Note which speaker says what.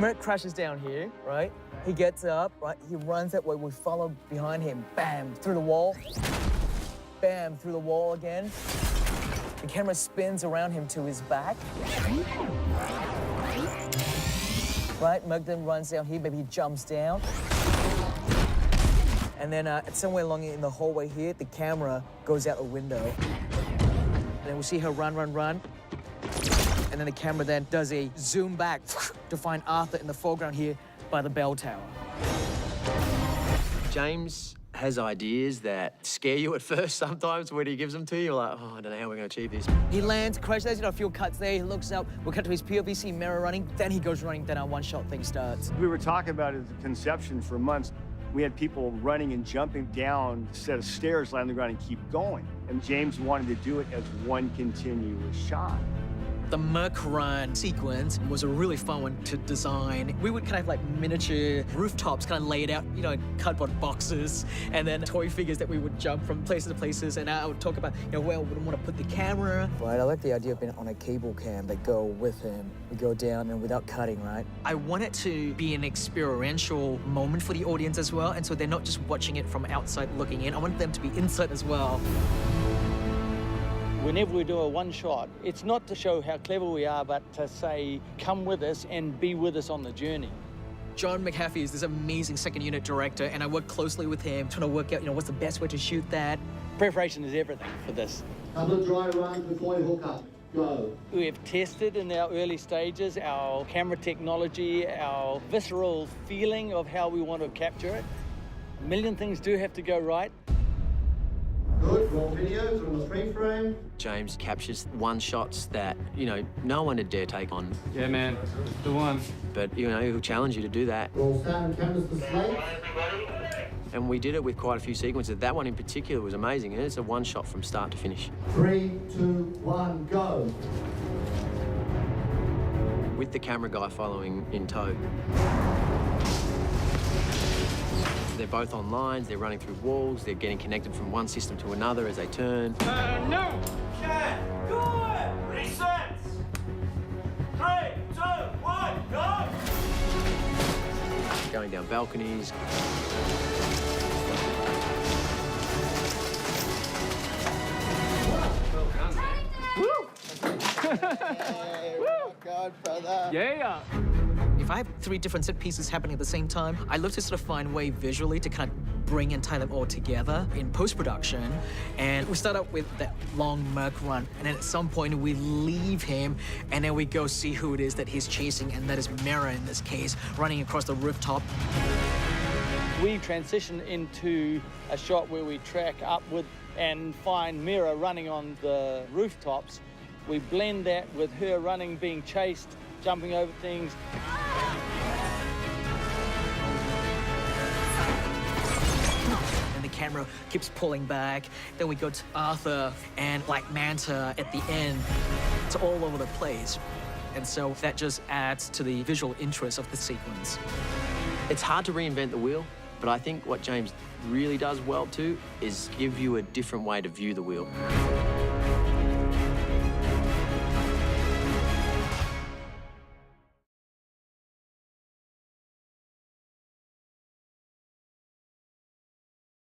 Speaker 1: Merc crashes down here, right? He gets up, right? He runs that way. We follow behind him. Bam, through the wall. Bam, through the wall again. The camera spins around him to his back. Right, Merc then runs down here. Maybe he jumps down. And then somewhere along in the hallway here, the camera goes out the window. And then we see her run, run, run. And then the camera then does a zoom back to find Arthur in the foreground here by the bell tower.
Speaker 2: James has ideas that scare you at first sometimes when he gives them to you. You're like, oh, I don't know how we're going to achieve this.
Speaker 1: He lands, crashes, a few cuts there, he looks up, we cut to his POV mirror running, then he goes running, then our one-shot thing starts.
Speaker 3: We were talking about it as a conception for months. We had people running and jumping down a set of stairs, land on the ground, and keep going. And James wanted to do it as one continuous shot.
Speaker 1: The Merc run sequence was a really fun one to design. We would kind of like miniature rooftops kind of laid out, you know, cardboard boxes, and then toy figures that we would jump from places to places. And I would talk about, you know, where we would want to put the camera. Right, I like the idea of being on a cable cam that go with him. We go down and without cutting, right? I want it to be an experiential moment for the audience as well. And so they're not just watching it from outside looking in. I want them to be inside as well.
Speaker 4: Whenever we do a one-shot, it's not to show how clever we are, but to say, come with us and be with us on the journey.
Speaker 1: John McAfee is this amazing second unit director, and I work closely with him, trying to work out, you know, what's the best way to shoot that.
Speaker 4: Preparation is everything for this.
Speaker 5: Couple of dry runs before you hook up. Go.
Speaker 4: We have tested in our early stages our camera technology, our visceral feeling of how we want to capture it. A million things do have to go right.
Speaker 5: Good, roll videos on the free frame.
Speaker 2: James captures one-shots that, you know, no one would dare take on.
Speaker 6: Yeah, man, the one.
Speaker 2: But, you know, he'll challenge you to do that.
Speaker 5: Roll standard cameras to slate.
Speaker 2: And we did it with quite a few sequences. That one in particular was amazing, and it's a one-shot from start to finish.
Speaker 5: 3, 2, 1, go.
Speaker 2: With the camera guy following in tow. They're both on lines, they're running through walls, they're getting connected from one system to another as they turn.
Speaker 6: No!
Speaker 7: Get good! Resets! 3, 2, 1, go!
Speaker 2: Going down balconies.
Speaker 5: God, brother.
Speaker 6: Yeah!
Speaker 1: If I have 3 different set pieces happening at the same time, I look to sort of find a way visually to kind of bring and tie them all together in post-production. And we start out with that long Merc run, and then at some point we leave him, and then we go see who it is that he's chasing, and that is Mira in this case, running across the rooftop.
Speaker 4: We transition into a shot where we track up with and find Mira running on the rooftops. We blend that with her running, being chased, jumping over things.
Speaker 1: And the camera keeps pulling back. Then we go to Arthur and Black Manta at the end. It's all over the place. And so that just adds to the visual interest of the sequence.
Speaker 2: It's hard to reinvent the wheel, but I think what James really does well too is give you a different way to view the wheel.